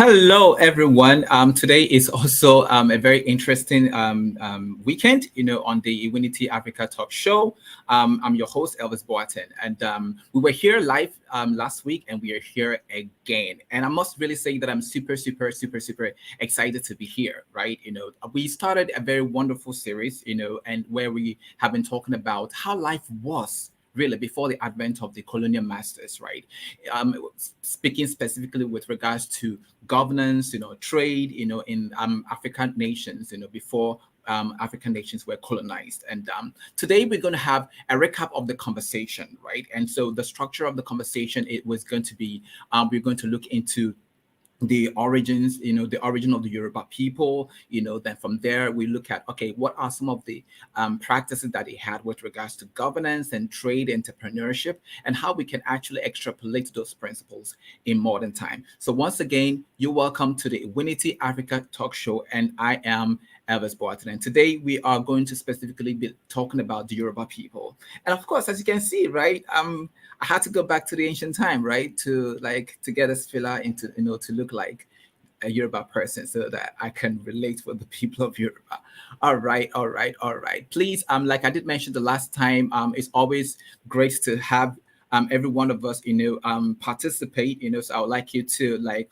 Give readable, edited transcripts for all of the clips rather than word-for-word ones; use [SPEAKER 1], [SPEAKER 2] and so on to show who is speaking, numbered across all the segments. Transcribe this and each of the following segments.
[SPEAKER 1] Hello, everyone. Today is also a very interesting weekend, on the Unity Africa Talk Show. I'm your host, Elvis Boatin, and we were here live last week, and we are here again. And I must really say that I'm super excited to be here, right? We started a very wonderful series, and where we have been talking about how life was really before the advent of the colonial masters, right? Speaking specifically with regards to governance, trade, in African nations, before African nations were colonized. And today we're going to have a recap of the conversation, right? And so the structure of the conversation, it was going to be, we're going to look into the origins, the origin of the Yoruba people, then from there we look at, okay, what are some of the practices that they had with regards to governance and trade, entrepreneurship, and how we can actually extrapolate those principles in modern time. So once again, you're welcome to the Unity Africa Talk Show, and I am Elvis Boatin. And today we are going to specifically be talking about the Yoruba people. And of course, as you can see, right, I had to go back to the ancient time, right, to get us filler into, to look like a Yoruba person so that I can relate with the people of Yoruba. All right. Please, like I did mention the last time, it's always great to have every one of us, participate, so I would like you to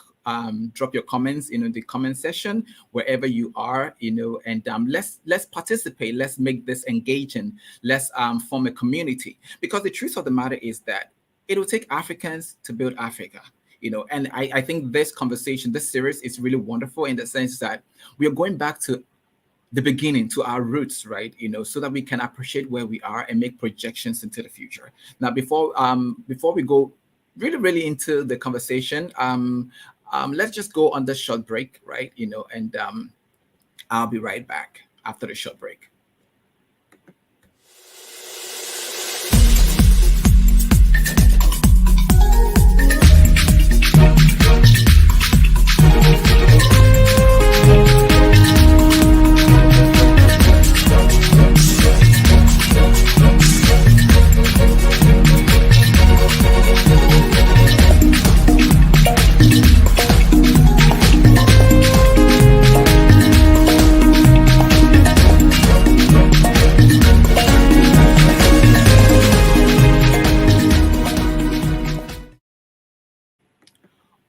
[SPEAKER 1] drop your comments, in the comment section wherever you are, and let's participate. Let's make this engaging. Let's form a community, because the truth of the matter is that it will take Africans to build Africa. And I think this conversation, this series is really wonderful in the sense that we are going back to the beginning, to our roots, right? So that we can appreciate where we are and make projections into the future. Now, before we go really into the conversation, let's just go on this short break, right? And I'll be right back after the short break.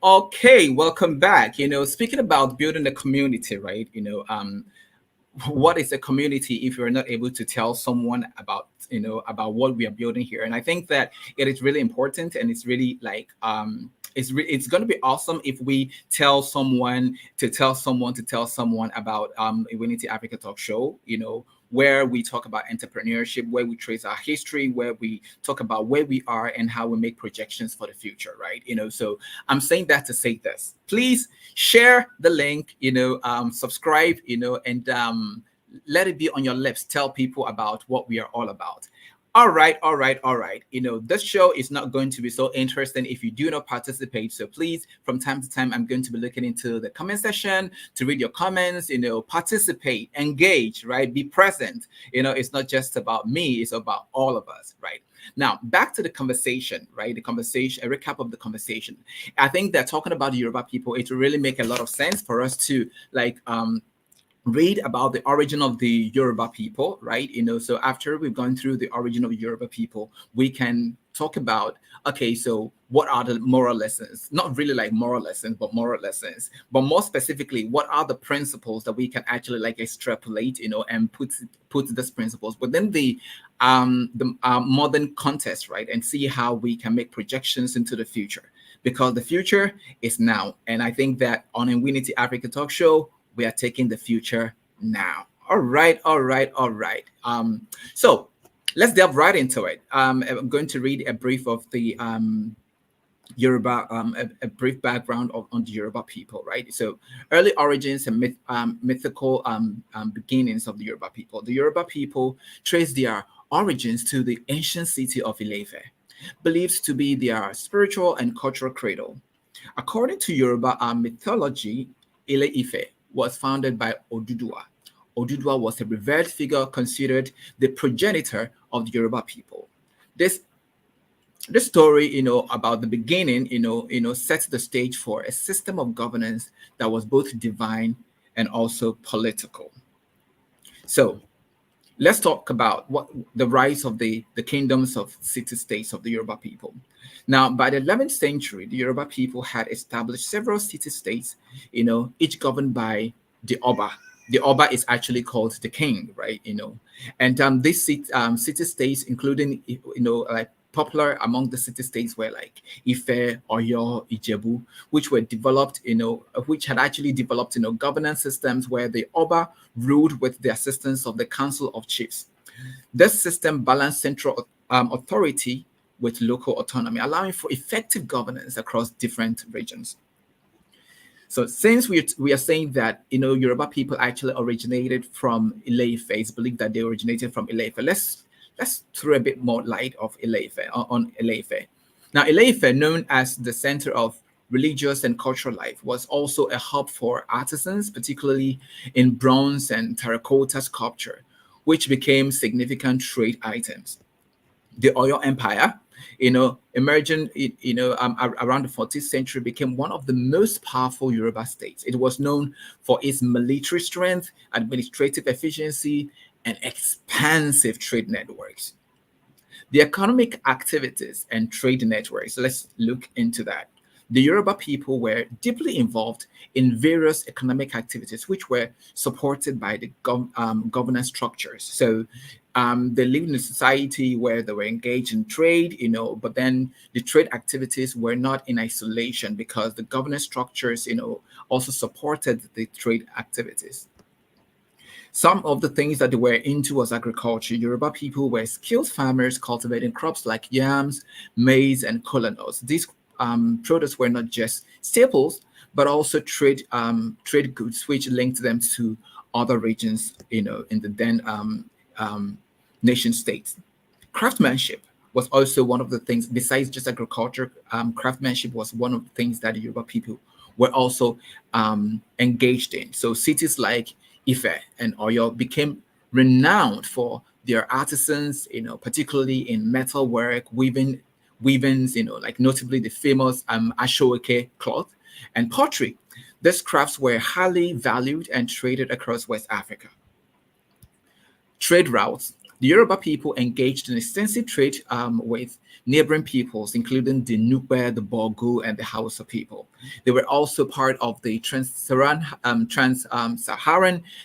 [SPEAKER 1] Okay, welcome back. Speaking about building a community, right? What is a community if you're not able to tell someone about what we are building here? And I think that it is really important, and it's really it's going to be awesome if we tell someone about Unity Africa Talk Show, where we talk about entrepreneurship, where we trace our history, where we talk about where we are and how we make projections for the future, right? So I'm saying that to say this. Please share the link, subscribe, and let it be on your lips. Tell people about what we are all about. All right. This show is not going to be so interesting if you do not participate. So please, from time to time, I'm going to be looking into the comment section to read your comments, participate, engage, right? Be present. It's not just about me, it's about all of us, right? Now, back to the conversation, right? A recap of the conversation. I think that talking about the Yoruba people, it will really make a lot of sense for us to read about the origin of the Yoruba people, right? So after we've gone through the origin of Yoruba people, we can talk about, okay, so what are the moral lessons? Not really like moral lessons, but moral lessons. But more specifically, what are the principles that we can actually extrapolate, and put these principles within the modern context, right? And see how we can make projections into the future, because the future is now. And I think that on a Unity Africa Talk Show, we are taking the future now. All right. So let's delve right into it. I'm going to read a brief of the Yoruba, a brief background on the Yoruba people, right? So early origins and mythical beginnings of the Yoruba people. The Yoruba people trace their origins to the ancient city of Ilefe, believed to be their spiritual and cultural cradle. According to Yoruba mythology, Ile-Ife was founded by Oduduwa. Oduduwa was a revered figure considered the progenitor of the Yoruba people. This This story, about the beginning, sets the stage for a system of governance that was both divine and also political. So let's talk about what the rise of the kingdoms of city-states of the Yoruba people. Now, by the 11th century, the Yoruba people had established several city-states, each governed by the Oba. The Oba is actually called the king, right? And these city-states, including, like popular among the city-states were like Ife, Oyo, Ijebu, which were developed, which had actually developed, governance systems where the Oba ruled with the assistance of the Council of Chiefs. This system balanced central authority with local autonomy, allowing for effective governance across different regions. So since we are saying that Yoruba people actually originated from Ile-Ife, it's believed that they originated from Ile-Ife. Let's throw a bit more light of Ile-Ife on Ile-Ife. Now Ile-Ife, known as the center of religious and cultural life, was also a hub for artisans, particularly in bronze and terracotta sculpture, which became significant trade items. The Oyo Empire, emerging, around the 14th century, became one of the most powerful Yoruba states. It was known for its military strength, administrative efficiency, and expansive trade networks. The economic activities and trade networks, let's look into that. The Yoruba people were deeply involved in various economic activities, which were supported by the governance structures. So they lived in a society where they were engaged in trade, but then the trade activities were not in isolation because the governance structures, also supported the trade activities. Some of the things that they were into was agriculture. Yoruba people were skilled farmers cultivating crops like yams, maize, and kola nuts. These products were not just staples, but also trade goods, which linked them to other regions, in the then nation states. Craftsmanship was also one of the things, besides just agriculture. Craftsmanship was one of the things that the Yoruba people were also engaged in. So cities like Ife and Oyo became renowned for their artisans, particularly in metalwork, weavings, like notably the famous Ashoke cloth and pottery. These crafts were highly valued and traded across West Africa. Trade routes. The Yoruba people engaged in extensive trade with neighboring peoples, including the Nupe, the Bogu, and the Hausa people. They were also part of the trans-Saharan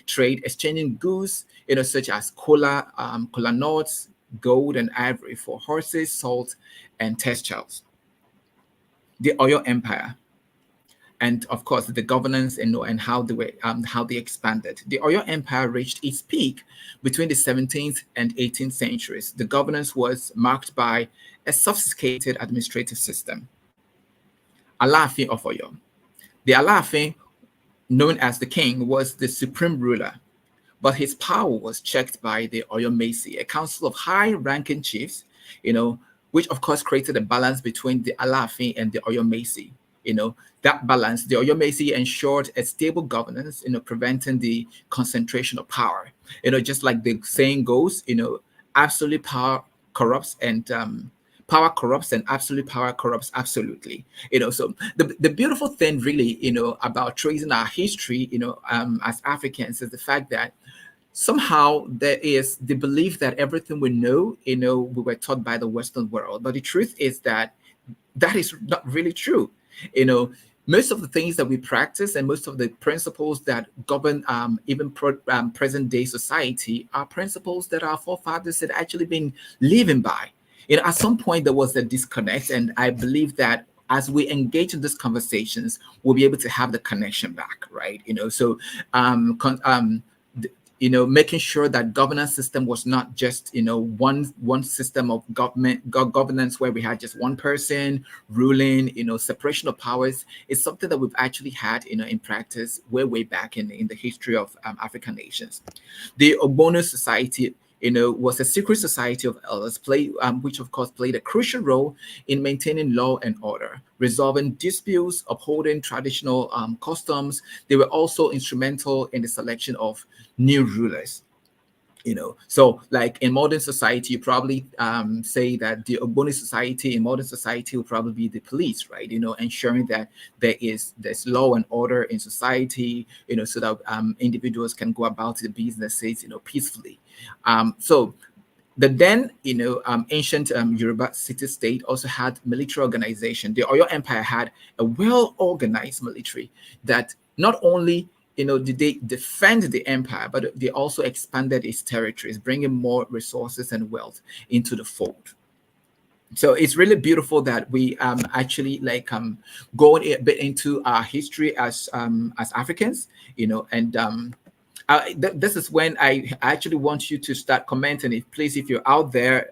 [SPEAKER 1] trade, exchanging goods, such as kola nuts, gold, and ivory for horses, salt, and textiles. The Oyo Empire, and of course the governance and how they expanded. The Oyo Empire reached its peak between the 17th and 18th centuries. The governance was marked by a sophisticated administrative system. Alaafin of Oyo. The Alaafin, known as the king, was the supreme ruler, but his power was checked by the Oyomesi, a council of high-ranking chiefs, which of course created a balance between the Alaafin and the Oyomesi. That balance, the Oyomesi ensured a stable governance, preventing the concentration of power. Just like the saying goes, absolute power corrupts, and power corrupts, and absolute power corrupts absolutely. So the beautiful thing really, about tracing our history, as Africans, is the fact that somehow there is the belief that everything we know, we were taught by the Western world. But the truth is that that is not really true. Most of the things that we practice and most of the principles that govern even present day society are principles that our forefathers had actually been living by. At some point there was a disconnect, and I believe that as we engage in these conversations, we'll be able to have the connection back, right? So making sure that governance system was not just one system of governance where we had just one person ruling. Separation of powers is something that we've actually had in practice way back in the history of African nations. The Ogbono society was a secret society of elders, which of course played a crucial role in maintaining law and order, resolving disputes, upholding traditional customs. They were also instrumental in the selection of new rulers. So like in modern society, you probably say that the Ogboni society in modern society will probably be the police, right? Ensuring that there's law and order in society, so that individuals can go about their businesses, peacefully. So the then, ancient Yoruba city-state also had military organization. The Oyo Empire had a well-organized military that not only, did they defend the empire, but they also expanded its territories, bringing more resources and wealth into the fold. So it's really beautiful that we actually like going a bit into our history as Africans, and this is when I actually want you to start commenting. Please, if you're out there,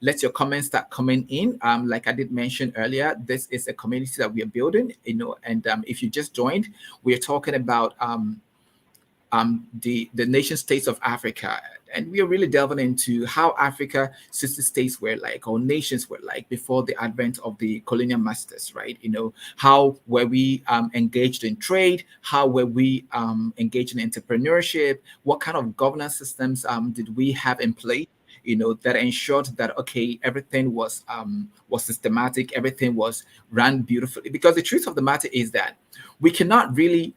[SPEAKER 1] let your comments start coming in. Like I did mention earlier, this is a community that we are building, and if you just joined, we're talking about the nation states of Africa. And we are really delving into how Africa sister states were like, or nations were like, before the advent of the colonial masters, right? How were we engaged in trade? How were we engaged in entrepreneurship? What kind of governance systems did we have in place? That ensured that everything was systematic, everything was run beautifully. Because the truth of the matter is that we cannot really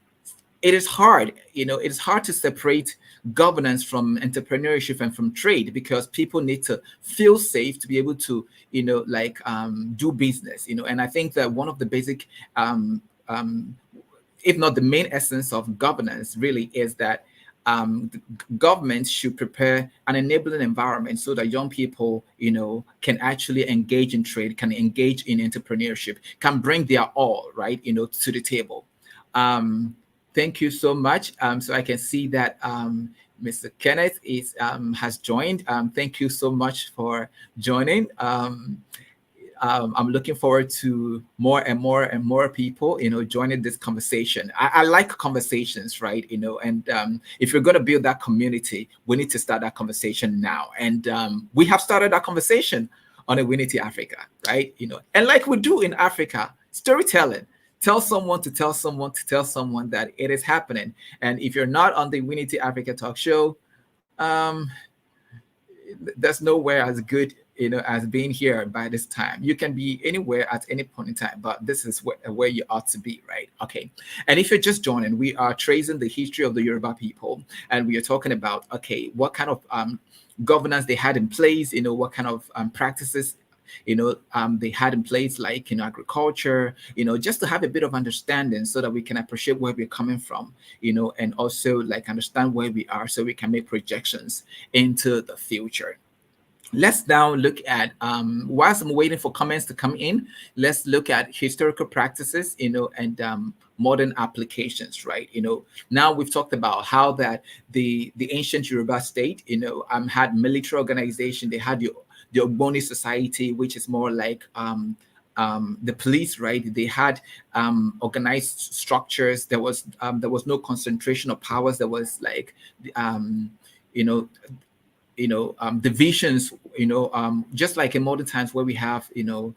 [SPEAKER 1] it is hard, it's hard to separate governance from entrepreneurship and from trade, because people need to feel safe to be able to, do business, and I think that one of the basic, if not the main essence of governance really is that governments should prepare an enabling environment so that young people, can actually engage in trade, can engage in entrepreneurship, can bring their all, right, to the table. Thank you so much. So I can see that Mr. Kenneth has joined. Thank you so much for joining. I'm looking forward to more and more and more people, joining this conversation. I like conversations, right? And if you're going to build that community, we need to start that conversation now. And we have started that conversation on a Winity Africa, right? And like we do in Africa, storytelling. Tell someone to tell someone to tell someone that it is happening. And if you're not on the Winity Africa talk show, there's nowhere as good, as being here by this time. You can be anywhere at any point in time, but this is where you ought to be, right? Okay. And if you're just joining, we are tracing the history of the Yoruba people, and we are talking about, what kind of governance they had in place, what kind of practices they had in place, like agriculture, just to have a bit of understanding so that we can appreciate where we're coming from, and also like understand where we are so we can make projections into the future. Let's now look at, whilst I'm waiting for comments to come in, let's look at historical practices, and modern applications, right? Now we've talked about how that the ancient Yoruba state, had military organization. They had the Ogboni society, which is more like the police, right? They had organized structures. There was no concentration of powers. There was like you know divisions, just like in modern times where we have, the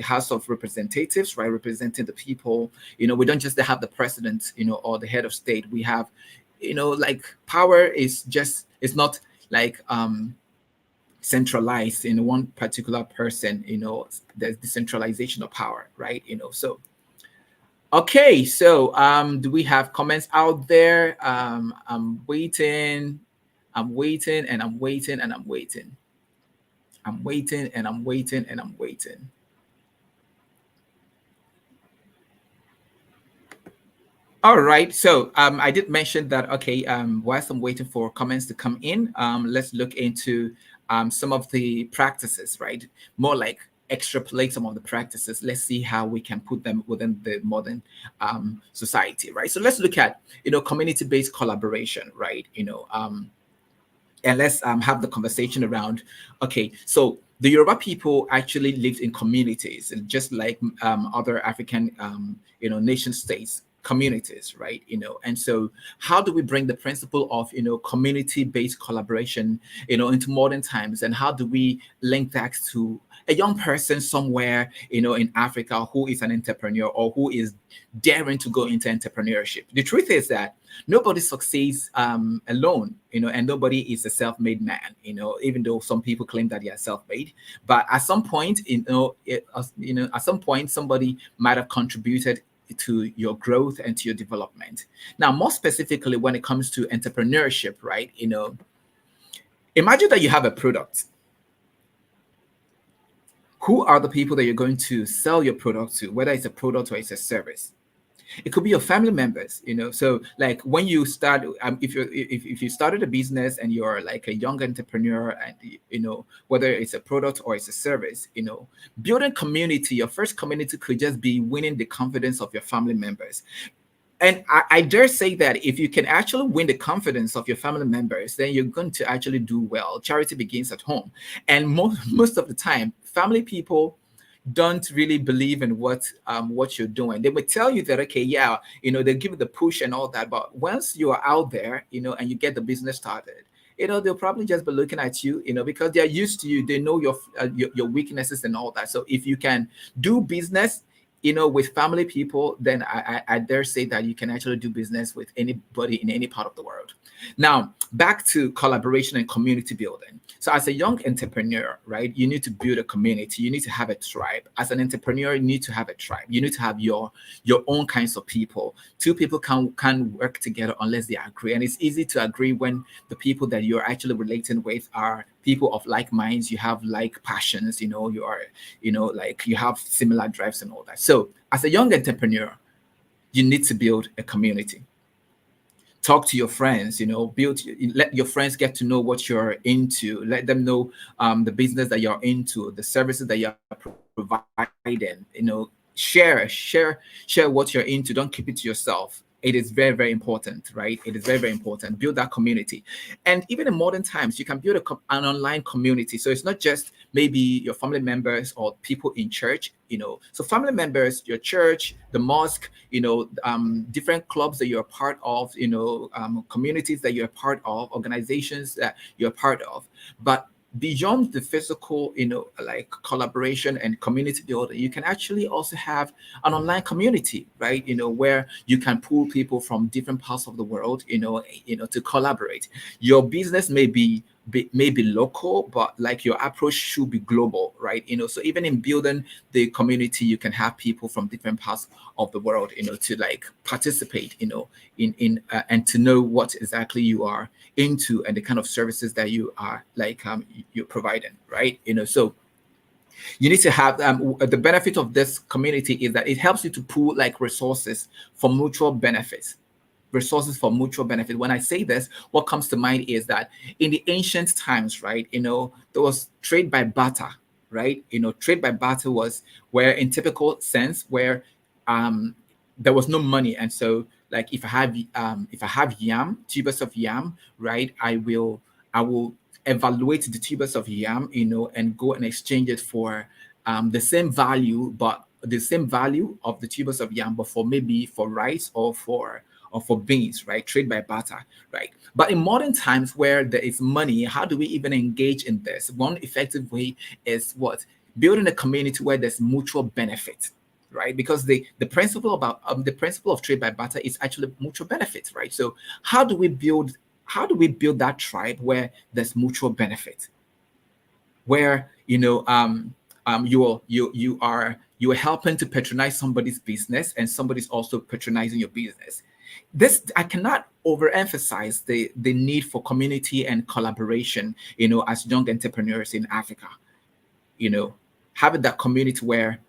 [SPEAKER 1] House of Representatives, right, representing the people. We don't just have the president, or the head of state. We have, like power is just, it's not like centralized in one particular person. There's decentralization of power, right? So okay, so do we have comments out there? I'm waiting and I'm waiting and I'm waiting. I'm waiting and I'm waiting and I'm waiting. All right, so I did mention that, whilst I'm waiting for comments to come in, let's look into some of the practices, right? More like extrapolate some of the practices. Let's see how we can put them within the modern society, right? So let's look at, community-based collaboration, right? And let's have the conversation around, so the Yoruba people actually lived in communities, and just like other African, nation states. communities, right? And so how do we bring the principle of community-based collaboration into modern times, and how do we link that to a young person somewhere in Africa who is an entrepreneur or who is daring to go into entrepreneurship? The truth is that nobody succeeds alone, and nobody is a self-made man, even though some people claim that they are self-made. But at some point, at some point, somebody might have contributed to your growth and to your development. Now, more specifically, when it comes to entrepreneurship, right? Imagine that you have a product. Who are the people that you're going to sell your product to, whether it's a product or it's a service? It could be your family members, so like when you start, if you started a business and you're like a young entrepreneur, and whether it's a product or it's a service, building community, your first community could just be winning the confidence of your family members. And I dare say that if you can actually win the confidence of your family members, then you're going to actually do well. Charity begins at home. And most of the time, family people don't really believe in what you're doing. They would tell you that, okay, yeah, they give you the push and all that, but once you are out there, and you get the business started, they'll probably just be looking at you, because they're used to you. They know your weaknesses and all that. So if you can do business with family people, then I dare say that you can actually do business with anybody in any part of the world. Now, back to collaboration and community building. So as a young entrepreneur, right, you need to build a community. You need to have a tribe. As an entrepreneur, you need to have a tribe. You need to have your own kinds of people. Two people can work together unless they agree. And it's easy to agree when the people that you're actually relating with are people of like minds. You have like passions, you are, like you have similar drives and all that. So as a young entrepreneur, you need to build a community. Talk to your friends, let your friends get to know what you're into. Let them know the business that you're into, the services that you're providing. Share what you're into. Don't keep it to yourself. It is very, very important, right? It is very, very important. Build that community. And even in modern times, you can build an online community. So it's not just maybe your family members or people in church, So family members, your church, the mosque, different clubs that you're part of, communities that you're part of, organizations that you're part of. But beyond the physical, like collaboration and community building, you can actually also have an online community, right? Where you can pull people from different parts of the world, to collaborate. Your business may be local, but like your approach should be global, right? So even in building the community, you can have people from different parts of the world, to like participate, in and to know what exactly you are into and the kind of services that you are like you're providing, right? So you need to have the benefit of this community is that it helps you to pool like resources for mutual benefits. When I say this, what comes to mind is that in the ancient times, right, there was trade by barter, right? Trade by barter was where, in typical sense, where there was no money, and so like if I have yam, tubers of yam, right, I will evaluate the tubers of yam, and go and exchange it for the same value, but the same value of the tubers of yam, but for rice or for beans, right? Trade by barter, right? But in modern times where there is money, how do we even engage in this? One effective way is what? Building a community where there's mutual benefit, right? Because the principle of trade by barter is actually mutual benefit, right? So how do we build that tribe where there's mutual benefit, where you are helping to patronize somebody's business and somebody's also patronizing your business. This, I cannot overemphasize the need for community and collaboration, as young entrepreneurs in Africa. Having that community where,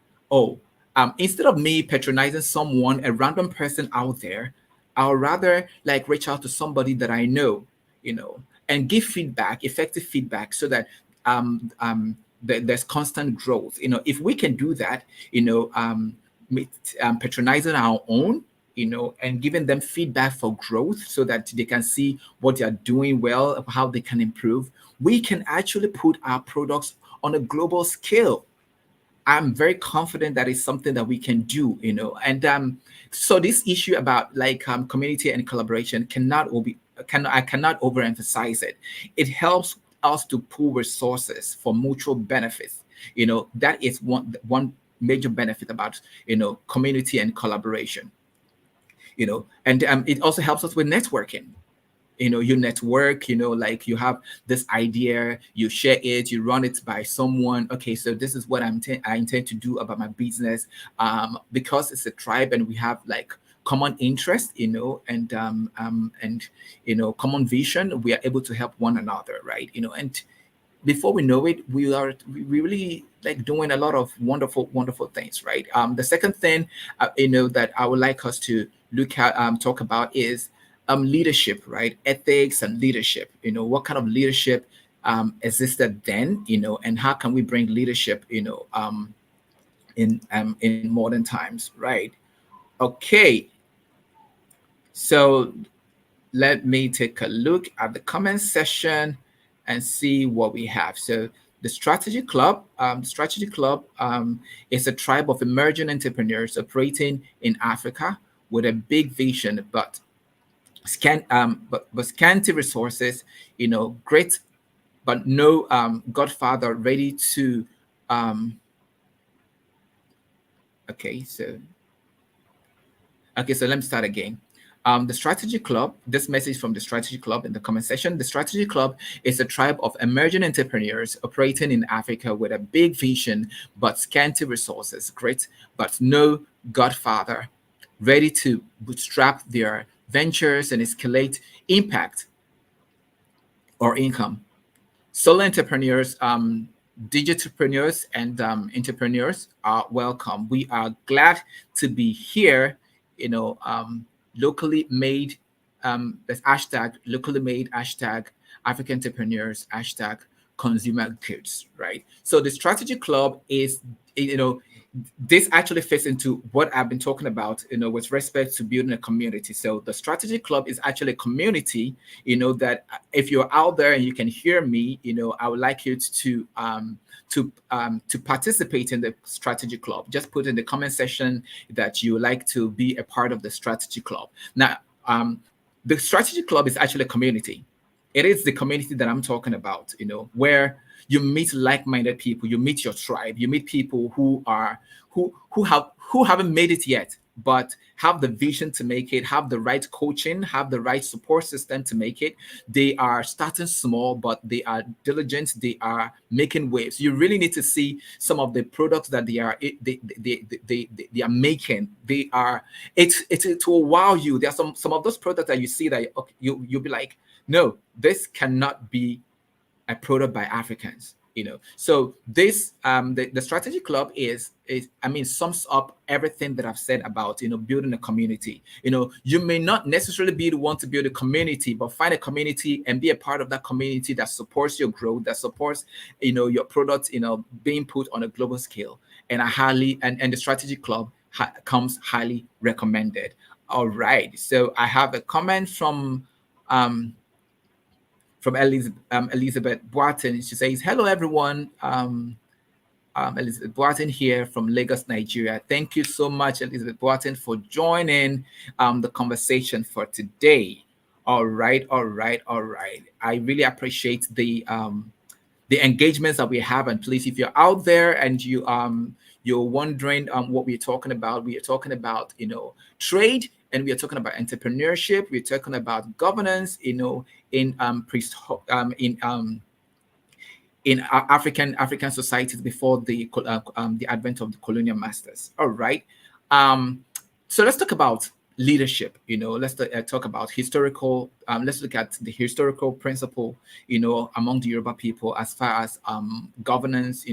[SPEAKER 1] instead of me patronizing someone, a random person out there, I'll rather like reach out to somebody that I know, and give feedback, effective feedback, so that there's constant growth. If we can do that, patronizing our own, and giving them feedback for growth so that they can see what they are doing well, how they can improve, we can actually put our products on a global scale. I'm very confident that it's something that we can do, and so this issue about like community and collaboration I cannot overemphasize it. It helps us to pool resources for mutual benefits. That is one major benefit about community and collaboration. And it also helps us with networking. You network, like you have this idea, you share it, you run it by someone. Okay, so this is what I intend to do about my business, because it's a tribe and we have like common interest, and common vision. We are able to help one another, right? And before we know it, we really like doing a lot of wonderful things, right? The second thing, that I would like us to look at, talk about is leadership, right? Ethics and leadership. What kind of leadership existed then, and how can we bring leadership, in modern times, right? Okay, so let me take a look at the comment section and see what we have. So the Strategy Club is a tribe of emerging entrepreneurs operating in Africa with a big vision, but scanty resources. Great, but no godfather ready to. Okay, so Okay, so let me start again. The Strategy Club, this message from the Strategy Club in the comment section. The Strategy Club is a tribe of emerging entrepreneurs operating in Africa with a big vision but scanty resources, great, but no godfather, ready to bootstrap their ventures and escalate impact or income. Solo entrepreneurs, digitalpreneurs, and entrepreneurs are welcome. We are glad to be here. Locally made, there's hashtag locally made, hashtag African entrepreneurs, hashtag consumer goods, right? So the Strategy Club is, this actually fits into what I've been talking about, with respect to building a community. So the Strategy Club is actually a community, that if you're out there and you can hear me, I would like you to participate in the Strategy Club. Just put in the comment section that you would like to be a part of the Strategy Club. Now, the Strategy Club is actually a community. It is the community that I'm talking about, where you meet like-minded people, you meet your tribe, you meet people who haven't made it yet, but have the vision to make it, have the right coaching, have the right support system to make it. They are starting small, but they are diligent, they are making waves. You really need to see some of the products that they are making. It will wow you. There are some of those products that you see that, okay, you'll be like, no, this cannot be a product by Africans. So this the Strategy Club is sums up everything that I've said about building a community. You may not necessarily be the one to build a community, but find a community and be a part of that community that supports your growth, that supports your products being put on a global scale. And the Strategy Club comes highly recommended. All right, so I have a comment from Elizabeth Boatin. She says, "Hello, everyone. Elizabeth Boatin here from Lagos, Nigeria. Thank you so much, Elizabeth Boatin, for joining the conversation for today." All right, all right, all right. I really appreciate the engagements that we have. And please, if you're out there and you're wondering what we're talking about, we are talking about trade, and we are talking about entrepreneurship. We're talking about governance, in African societies before the advent of the colonial masters. All right. So let's talk about leadership. Let's talk about historical. Let's look at the historical principle. Among the Yoruba people as far as governance.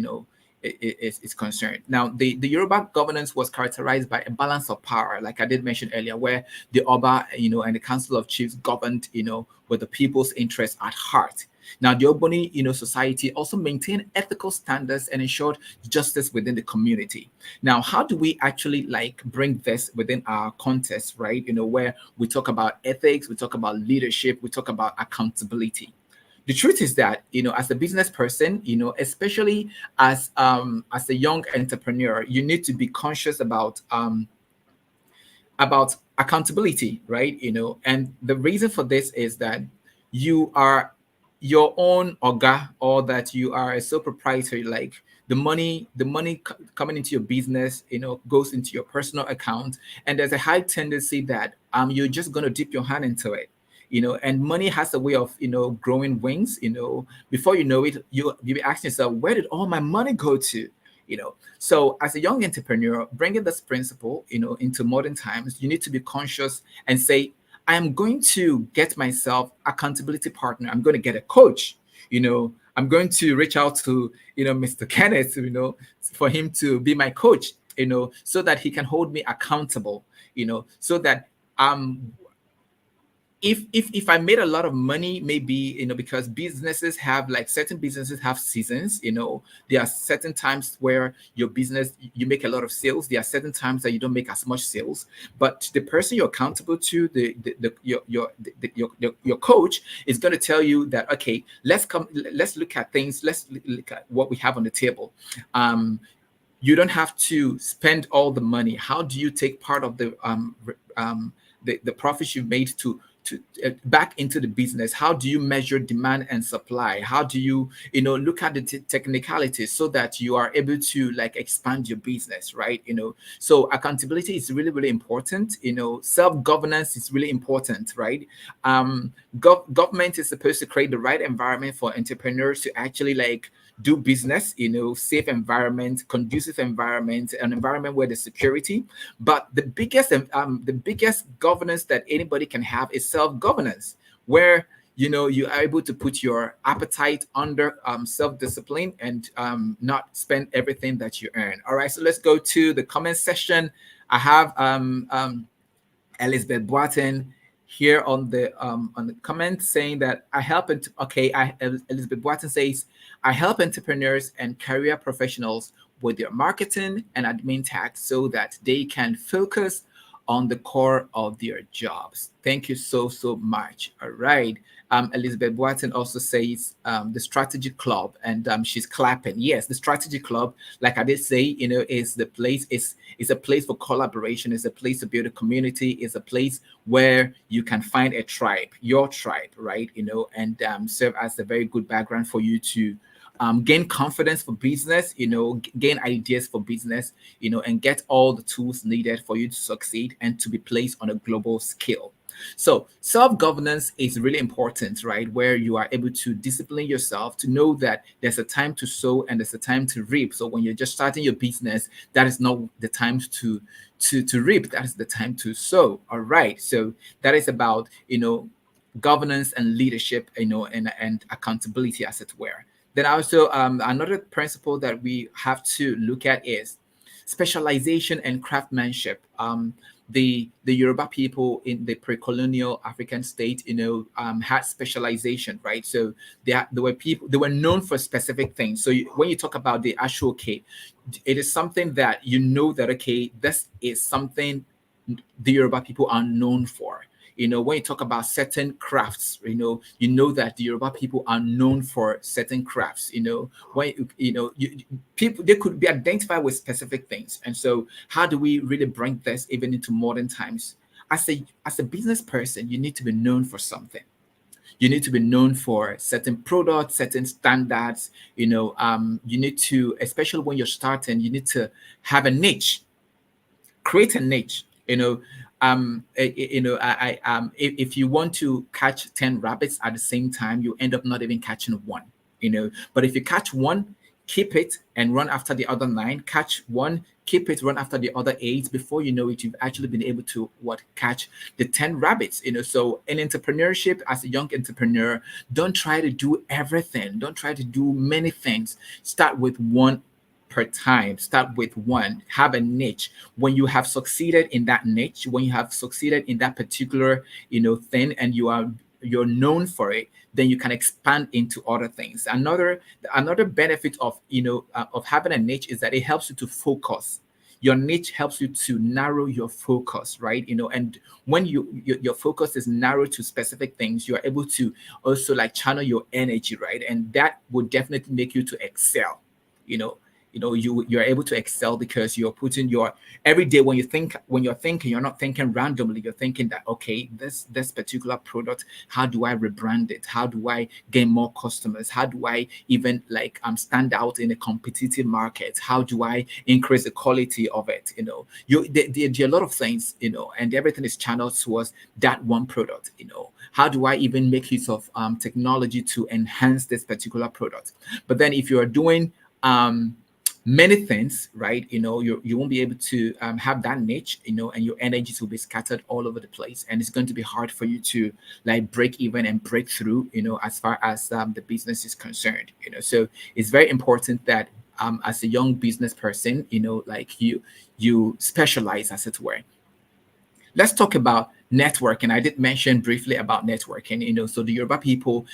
[SPEAKER 1] Is concerned. Now, the Yoruba governance was characterized by a balance of power, like I did mention earlier, where the Oba, and the Council of Chiefs governed, with the people's interests at heart. Now, the Ogboni, society also maintained ethical standards and ensured justice within the community. Now, how do we actually bring this within our context, right? Where we talk about ethics, we talk about leadership, we talk about accountability. the truth is that, as a business person, especially as a young entrepreneur, you need to be conscious about accountability, right? And the reason for this is that you are your own oga, or that you are a sole proprietor. Like the money coming into your business, goes into your personal account, and there's a high tendency that you're just going to dip your hand into it. And money has a way of growing wings. Before you know it, you'll be asking yourself, where did all my money go to? So as a young entrepreneur, bringing this principle, into modern times, you need to be conscious and say, I am going to get myself accountability partner. I'm going to get a coach. I'm going to reach out to, Mr. Kenneth, for him to be my coach, so that he can hold me accountable, so that if I made a lot of money, maybe, because businesses have, like, certain businesses have seasons. There are certain times where your business, you make a lot of sales. There are certain times that you don't make as much sales. But the person you're accountable to, your coach, is going to tell you that, okay, let's look at things. Let's look at what we have on the table. You don't have to spend all the money. How do you take part of the profits you've made to back into the business? How do you measure demand and supply? How do you look at the technicalities, so that you are able to, like, expand your business, right? So accountability is really, really important. Self-governance is really important, right? Government is supposed to create the right environment for entrepreneurs to actually, like, do business, safe environment, conducive environment, an environment where there's security. But the biggest governance that anybody can have is self-governance, where you are able to put your appetite under self-discipline, and not spend everything that you earn. All right, so let's go to the comment section. I have Elizabeth Boateng here on the comment, saying that I help it. Okay, Elizabeth Boateng says, I help entrepreneurs and career professionals with their marketing and admin tasks, so that they can focus on the core of their jobs. Thank you so much. All right. Elizabeth Boateng also says, the Strategy Club, and she's clapping. Yes, the Strategy Club, like I did say, is the place. Is a place for collaboration. It's a place to build a community. It's a place where you can find a tribe, your tribe, right? And serve as a very good background for you to gain confidence for business, gain ideas for business, and get all the tools needed for you to succeed and to be placed on a global scale. So self-governance is really important, right? Where you are able to discipline yourself, to know that there's a time to sow and there's a time to reap. So when you're just starting your business, that is not the time to reap. That is the time to sow. All right. So that is about, governance and leadership, and accountability, as it were. Then also, another principle that we have to look at is specialization and craftsmanship. The Yoruba people in the pre-colonial African state, had specialization, right? So there were people, they were known for specific things. So when you talk about the ashoke, it is something that that, okay, this is something the Yoruba people are known for. When you talk about certain crafts, that the Yoruba people are known for certain crafts. When people, they could be identified with specific things. And so, how do we really bring this even into modern times? As a business person, you need to be known for something. You need to be known for certain products, certain standards. You need to, especially when you're starting, you need to have a niche, create a niche. If you want to catch 10 rabbits at the same time, you end up not even catching one. But if you catch one, keep it and run after the other 9. Catch one, keep it, run after the other 8. Before you know it, you've actually been able to catch the 10 rabbits. So in entrepreneurship, as a young entrepreneur, don't try to do everything. Don't try to do many things. Start with one per time. Start with one. Have a niche. When you have succeeded in that niche, when you have succeeded in that particular thing, and you're known for it, then you can expand into other things. Another benefit of of having a niche is that it helps you to focus. your niche helps you to narrow your focus, right? And when your focus is narrowed to specific things, you are able to also like channel your energy, right? And that would definitely make you to excel. you know you're able to excel because you're putting your every day when you're thinking, you're not thinking randomly. You're thinking that, okay, this particular product, how do I rebrand it? How do I gain more customers? How do I even like stand out in a competitive market? How do I increase the quality of it? There are a lot of things, and everything is channeled towards that one product. How do I even make use of technology to enhance this particular product? But then if you are doing many things, right, you won't be able to have that niche, and your energies will be scattered all over the place, and it's going to be hard for you to like break even and break through, as far as the business is concerned. So it's very important that as a young business person, like you specialize, as it were. Let's talk about networking. I did mention briefly about networking. So the Yoruba people,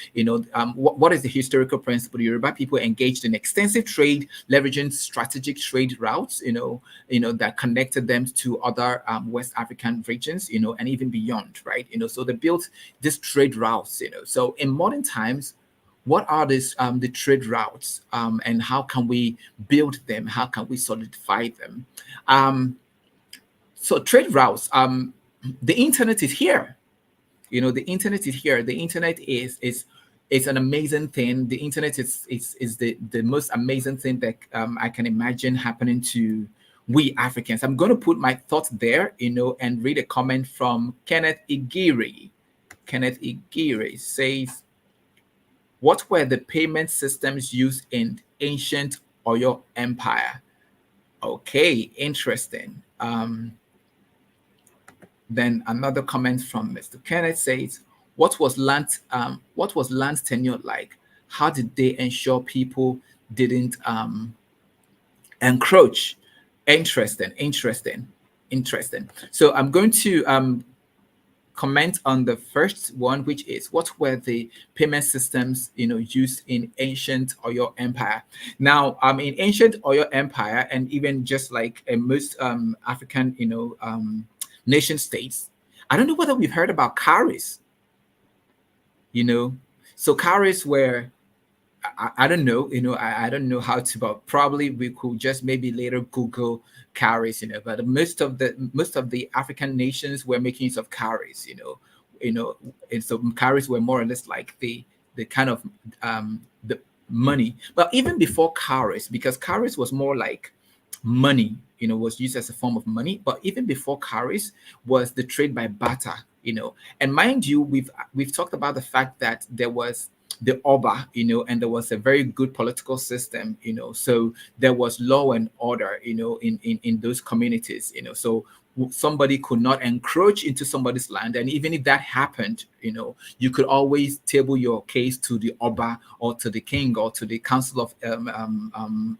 [SPEAKER 1] what is the historical principle? The Yoruba people engaged in extensive trade, leveraging strategic trade routes, that connected them to other West African regions, and even beyond, right? So they built these trade routes. So in modern times, what are the trade routes, and how can we build them? How can we solidify them? So trade routes, the internet is here. The internet is here. The internet is an amazing thing. The internet is the most amazing thing that I can imagine happening to we Africans. I'm going to put my thoughts there, and read a comment from Kenneth Igiri. Kenneth Igiri says, what were the payment systems used in ancient Oyo Empire? Okay, interesting. Then another comment from Mr. Kenneth says, what was land tenure like? How did they ensure people didn't encroach? Interesting. So I'm going to comment on the first one, which is, what were the payment systems used in ancient Oyo Empire? Now, in ancient Oyo Empire, and even just like most African nation states, I don't know whether we've heard about cowries. So cowries were, I don't know, I don't know how to, but probably we could just maybe later Google cowries, but most of the African nations were making use of cowries, and so cowries were more or less like the kind of the money. But even before cowries, because cowries was more like money, was used as a form of money. But even before cowries was the trade by barter, and mind you, we've talked about the fact that there was the Oba, and there was a very good political system, so there was law and order, in those communities, so somebody could not encroach into somebody's land. And even if that happened, you could always table your case to the Oba or to the king or to the council of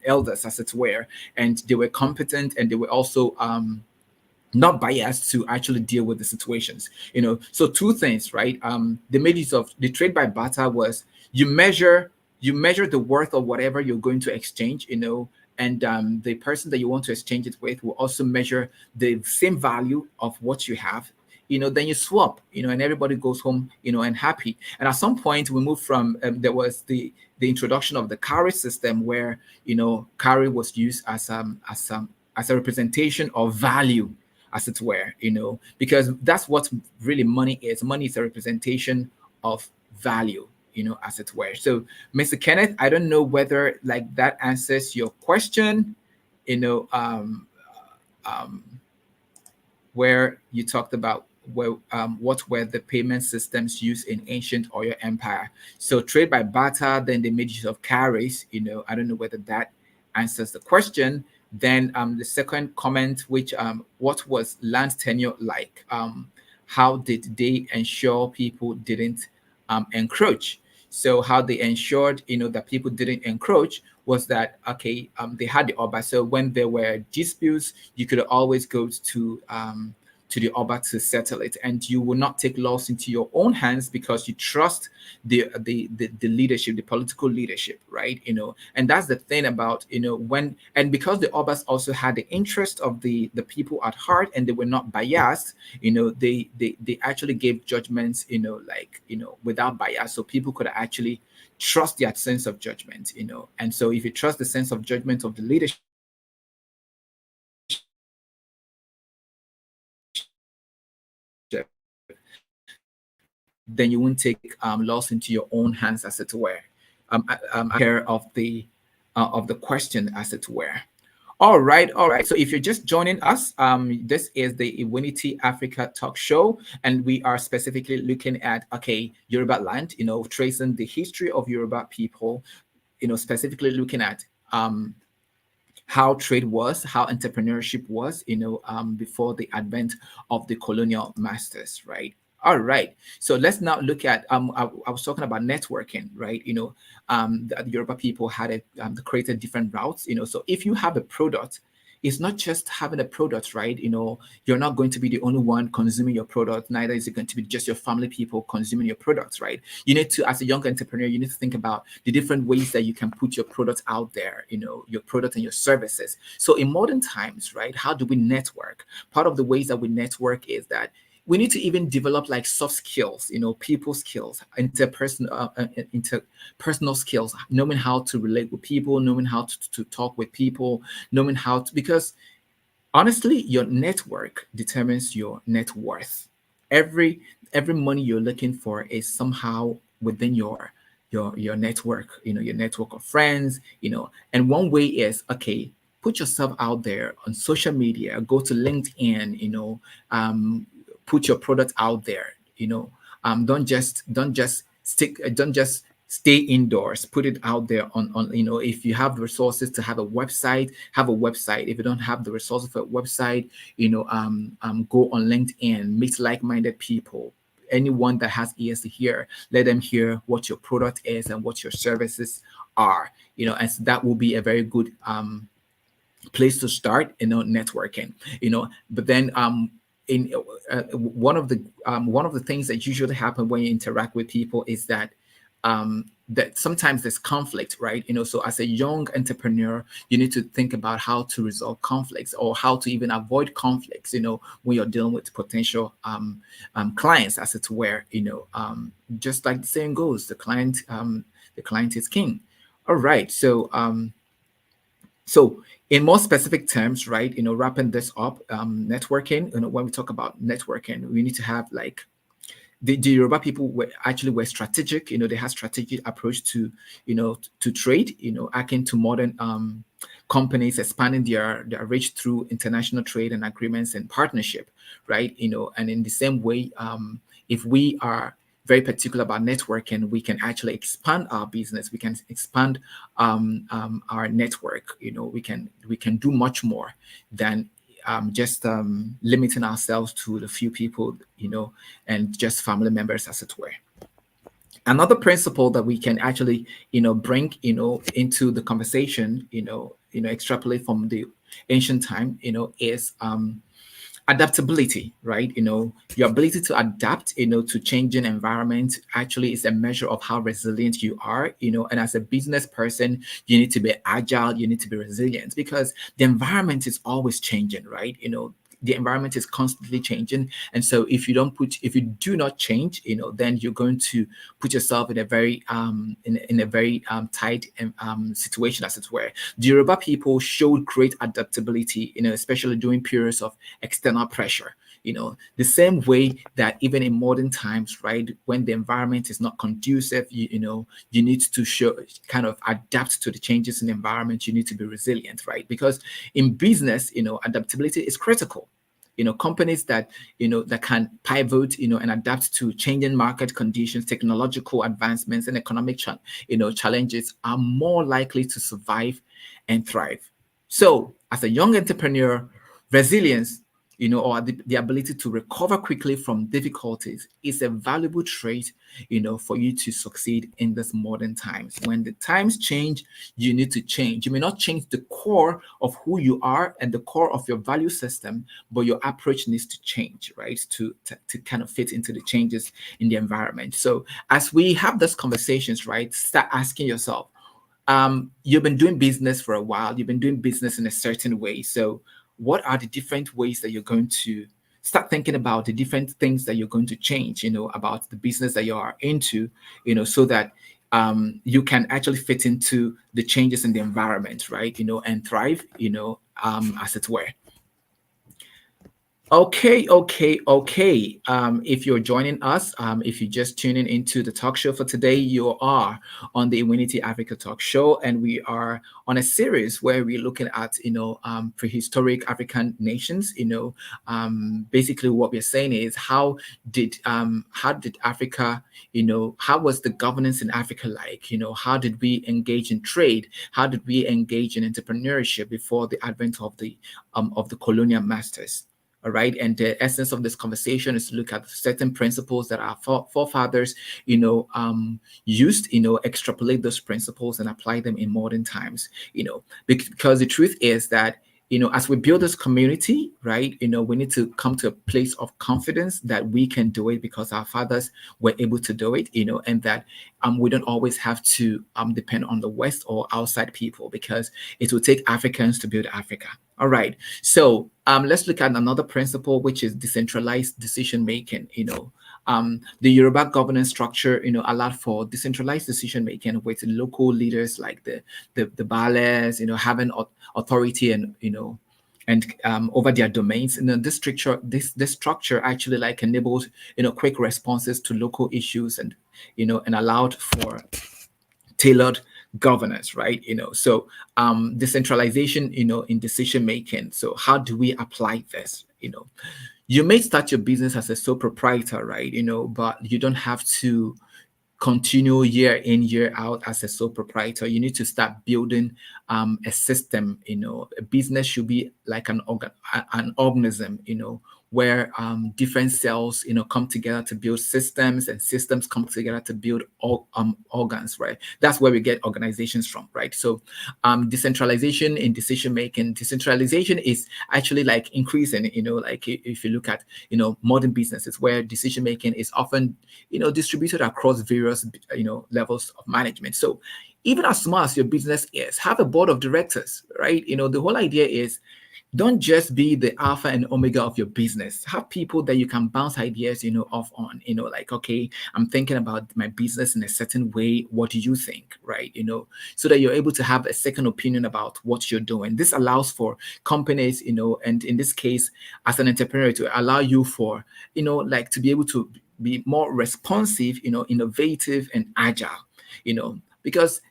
[SPEAKER 1] elders, as it were, and they were competent, and they were also not biased to actually deal with the situations. So two things, right? The made use of the trade by barter was, you measure the worth of whatever you're going to exchange, and the person that you want to exchange it with will also measure the same value of what you have. Then you swap, and everybody goes home, and happy. And at some point we moved from there was the introduction of the cowrie system, where cowrie was used as a representation of value, as it were, because that's what really money is. Money is a representation of value, as it were. So, Mr. Kenneth, I don't know whether like that answers your question, where you talked about what were the payment systems used in ancient Oyo Empire. So trade by barter, then they made use of cowries. I don't know whether that answers the question. Then the second comment, which what was land tenure like? How did they ensure people didn't encroach? So how they ensured, that people didn't encroach was that, okay, they had the Oba. So when there were disputes, you could always go to to the Oba to settle it, and you will not take laws into your own hands because you trust the leadership, the political leadership, right? And that's the thing about, when, and because the Obas also had the interest of the people at heart, and they were not biased, they actually gave judgments, like, without bias, so people could actually trust their sense of judgment. And so if you trust the sense of judgment of the leadership, then you won't take laws into your own hands, as it were. Care of the question, as it were. All right, all right. So if you're just joining us, this is the Iwinity Africa Talk Show, and we are specifically looking at, Yoruba land, tracing the history of Yoruba people, specifically looking at how trade was, how entrepreneurship was, before the advent of the colonial masters, right? All right. So let's now look at. I was talking about networking, right? The Yoruba people had created different routes. So if you have a product, it's not just having a product, right? You're not going to be the only one consuming your product. Neither is it going to be just your family people consuming your products, right? You need to, as a young entrepreneur, you need to think about the different ways that you can put your product out there, your product and your services. So in modern times, right, how do we network? Part of the ways that we network is that we need to even develop like soft skills, people skills, interpersonal skills, knowing how to relate with people, knowing how to talk with people, knowing how to, because honestly, your network determines your net worth. Every money you're looking for is somehow within your network, your network of friends, and one way is, put yourself out there on social media, go to LinkedIn, put your product out there. Don't just stay indoors. Put it out there on. If you have the resources to have a website, have a website. If you don't have the resources for a website, go on LinkedIn, meet like-minded people. Anyone that has ears to hear, let them hear what your product is and what your services are. And so that will be a very good place to start, networking. But then in one of the things that usually happen when you interact with people is that sometimes there's conflict, right? So as a young entrepreneur, you need to think about how to resolve conflicts, or how to even avoid conflicts, when you're dealing with potential clients, as it were. Just like the saying goes, the client is king. All right. So in more specific terms, right, wrapping this up, networking, when we talk about networking, we need to have like the Yoruba people were strategic. They had strategic approach to trade, akin to modern companies expanding their reach through international trade and agreements and partnership, right? And in the same way, if we are very particular about networking, we can actually expand our business. We can expand our network. We can do much more than just limiting ourselves to the few people, and just family members, as it were. Another principle that we can actually, bring, into the conversation, extrapolate from the ancient time, is adaptability, right? Your ability to adapt, to changing environment actually is a measure of how resilient you are, and as a business person, you need to be agile, you need to be resilient, because the environment is always changing, right? The environment is constantly changing, and so if you do not change, then you're going to put yourself in a very tight situation, as it were. The Yoruba people showed great adaptability, especially during periods of external pressure. The same way that even in modern times, right, when the environment is not conducive, you need to kind of adapt to the changes in the environment. You need to be resilient, right? Because in business, adaptability is critical. Companies that can pivot, and adapt to changing market conditions, technological advancements, and economic challenges are more likely to survive and thrive. So as a young entrepreneur, resilience or the ability to recover quickly from difficulties is a valuable trait, for you to succeed in this modern times. When the times change, you need to change. You may not change the core of who you are and the core of your value system, but your approach needs to change, right? To kind of fit into the changes in the environment. So as we have these conversations, right, start asking yourself, you've been doing business for a while, you've been doing business in a certain way. So what are the different ways that you're going to start thinking about the different things that you're going to change, about the business that you are into, so that you can actually fit into the changes in the environment, right? And thrive, as it were. Okay. If you're joining us, if you're just tuning into the talk show for today, you are on the Immunity Africa talk show, and we are on a series where we're looking at, prehistoric African nations. Basically, what we're saying is how did Africa, how was the governance in Africa like? How did we engage in trade? How did we engage in entrepreneurship before the advent of the colonial masters? All right. And the essence of this conversation is to look at certain principles that our forefathers, used, extrapolate those principles and apply them in modern times, because the truth is that, as we build this community, right, we need to come to a place of confidence that we can do it because our fathers were able to do it, and that we don't always have to depend on the West or outside people, because it will take Africans to build Africa. All right. So let's look at another principle, which is decentralized decision making. The Yoruba governance structure, allowed for decentralized decision making with local leaders like the Bales, having authority and over their domains. This structure actually like enabled quick responses to local issues and allowed for tailored governance, right? So decentralization, in decision making. So how do we apply this? You may start your business as a sole proprietor, right? But you don't have to continue year in, year out as a sole proprietor. You need to start building a system. A business should be like an organism, where different cells, come together to build systems, and systems come together to build organs, right? That's where we get organizations from, right? So decentralization in decision making. Decentralization is actually like increasing, like if you look at, modern businesses where decision making is often, distributed across various, levels of management. So even as small as your business is, have a board of directors, right? The whole idea is, don't just be the alpha and omega of your business. Have people that you can bounce ideas, off on, like, okay, I'm thinking about my business in a certain way. What do you think? Right. So that you're able to have a second opinion about what you're doing. This allows for companies, and in this case, as an entrepreneur, to allow you for, like to be able to be more responsive, innovative and agile, because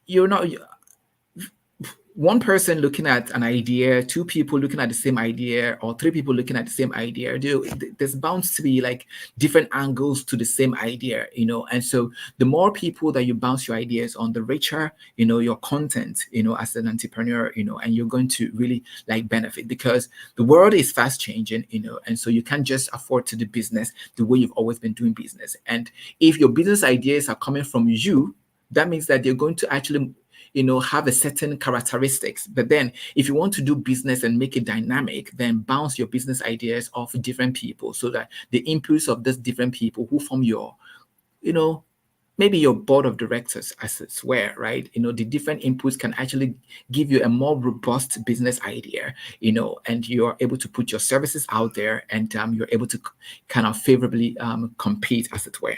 [SPEAKER 1] you're not one person looking at an idea, two people looking at the same idea, or three people looking at the same idea. There's bound to be like different angles to the same idea, and so the more people that you bounce your ideas on, the richer, your content, as an entrepreneur, and you're going to really like benefit, because the world is fast changing, and so you can't just afford to do business the way you've always been doing business. And if your business ideas are coming from you, that means that they're going to actually have a certain characteristics. But then if you want to do business and make it dynamic, then bounce your business ideas off different people, so that the inputs of these different people who form your, maybe your board of directors, as it's where, right? The different inputs can actually give you a more robust business idea, and you're able to put your services out there, and you're able to kind of favorably compete, as it were.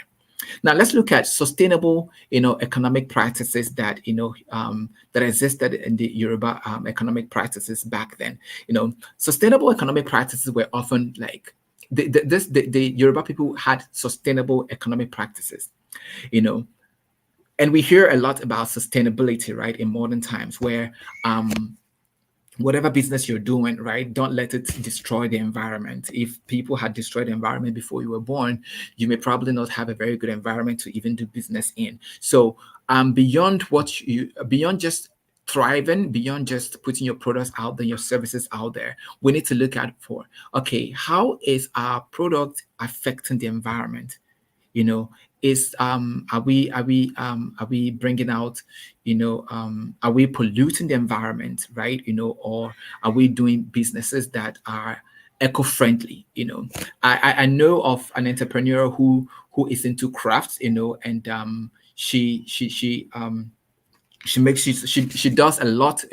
[SPEAKER 1] Now let's look at sustainable, economic practices that that existed in the Yoruba economic practices back then. Sustainable economic practices were often like the Yoruba people had sustainable economic practices, and we hear a lot about sustainability, right, in modern times, where whatever business you're doing, right, don't let it destroy the environment. If people had destroyed the environment before you were born, you may probably not have a very good environment to even do business in. So beyond just thriving beyond just putting your products out there, your services out there, we need to look at for, okay, how is our product affecting the environment? You know, is are we bringing out, are we polluting the environment, right? Or are we doing businesses that are eco-friendly? I know of an entrepreneur who is into crafts, and she makes she does a lot,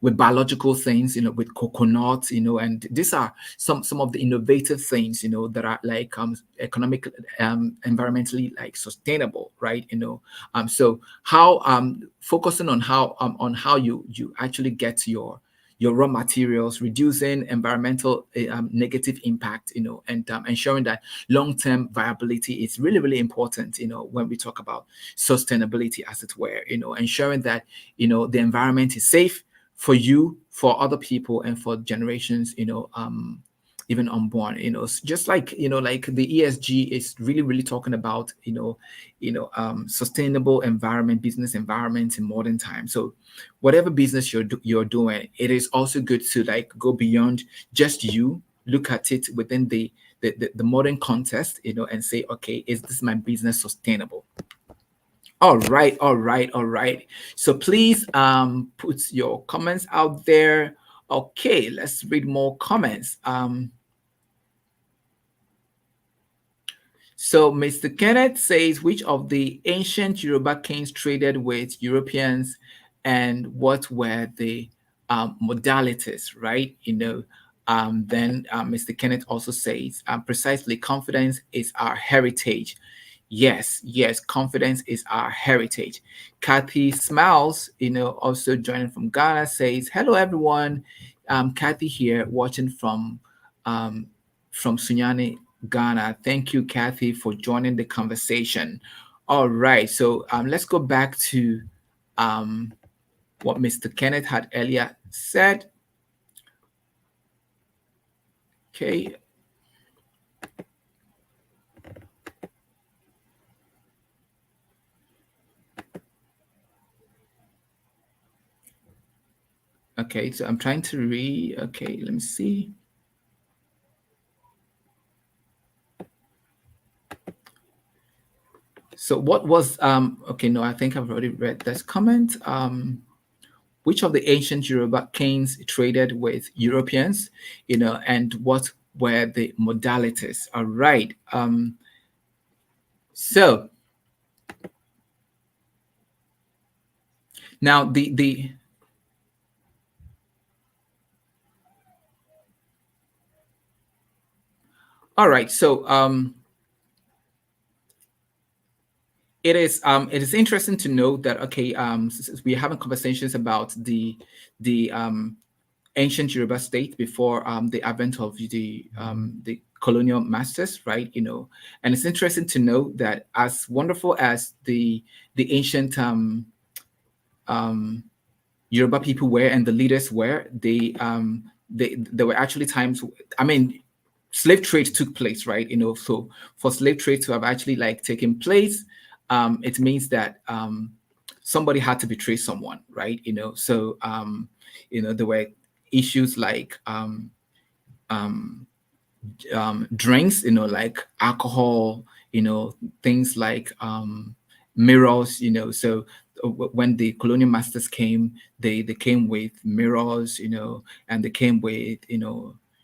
[SPEAKER 1] with biological things, with coconut, and these are some of the innovative things, that are like economic, environmentally like sustainable, right? So how focusing on how you actually get your raw materials, reducing environmental negative impact, and ensuring that long-term viability is really, really important, when we talk about sustainability, as it were, ensuring that, the environment is safe for you, for other people, and for generations, even unborn, just like, like the ESG is really, really talking about, sustainable environment, business environments in modern times. So whatever business you're doing, it is also good to like go beyond just you, look at it within the modern context, and say, okay, is this my business sustainable? All right, all right, all right. So please put your comments out there. Okay, let's read more comments. So Mr. Kenneth says, which of the ancient Yoruba kings traded with Europeans, and what were the modalities, right? Then Mr. Kenneth also says, precisely, confidence is our heritage. Yes, yes, confidence is our heritage. Kathy Smiles, also joining from Ghana, says, hello, everyone. Kathy here, watching from Sunyani, Ghana. Thank you, Kathy, for joining the conversation. All right, so let's go back to what Mr. Kenneth had earlier said. Okay. Okay, so I'm trying to read. Okay, let me see. So what was okay, no, I think I've already read this comment. Which of the ancient Yoruba kings traded with Europeans, and what were the modalities? All right. So now the all right. So it is interesting to know that, okay, we're having conversations about the ancient Yoruba state before the advent of the colonial masters, right? And it's interesting to know that as wonderful as the ancient Yoruba people were and the leaders were, there were actually times. I mean, slave trade took place, right? So for slave trade to have actually like taken place, it means that somebody had to betray someone, right? So there were issues like drinks, like alcohol, things like mirrors, so when the colonial masters came, they came with mirrors, and they came with,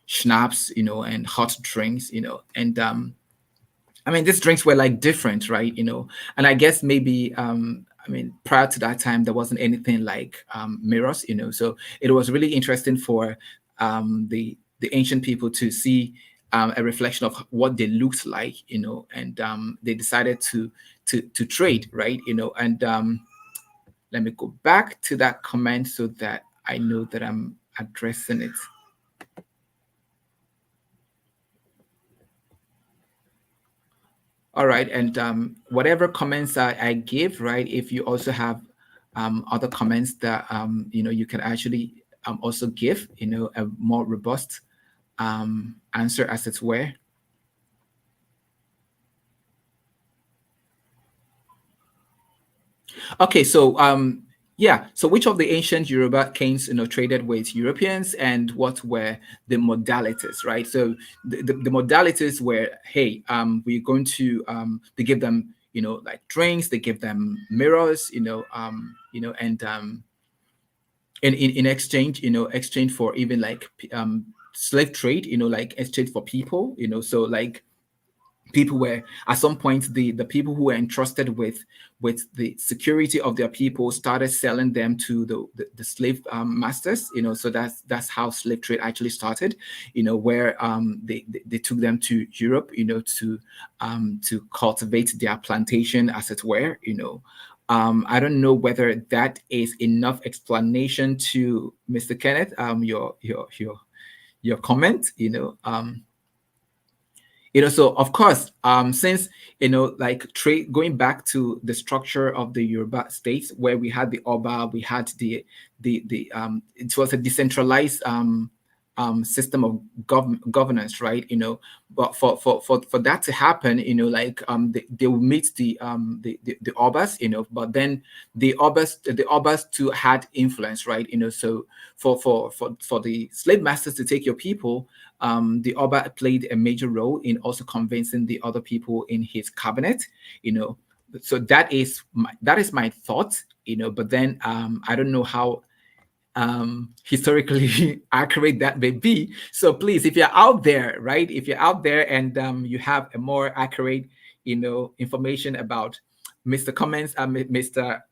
[SPEAKER 1] schnapps, and hot drinks, and I mean, these drinks were like different, right? And I guess maybe, I mean, prior to that time, there wasn't anything like mirrors, so it was really interesting for the ancient people to see a reflection of what they looked like, and they decided to trade, right? And let me go back to that comment so that I know that I'm addressing it. All right, and whatever comments I give, right? If you also have other comments that you can actually also give, a more robust answer, as it were. Okay, so Yeah. So which of the ancient Yoruba kings, traded with Europeans, and what were the modalities, right? So the modalities were, hey, we're going to they give them, like drinks, they give them mirrors, and in exchange, exchange for even like slave trade, like exchange for people, so like people were at some point the people who were entrusted with the security of their people started selling them to the slave masters, so that's how slave trade actually started, where they took them to Europe, to cultivate their plantation, as it were, I don't know whether that is enough explanation to Mr. Kenneth, your comment, so of course, since like trade, going back to the structure of the Yoruba states, where we had the Oba, we had the it was a decentralized system of governance, right? But for that to happen, like they will meet the Obas, but then the Obas too had influence, right? So for the slave masters to take your people, the Oba played a major role in also convincing the other people in his cabinet, you know. So that is my thought, But then I don't know how historically accurate that may be. So please, if you're out there, right, if you're out there and you have a more accurate, information about Mr. Comments, Mr.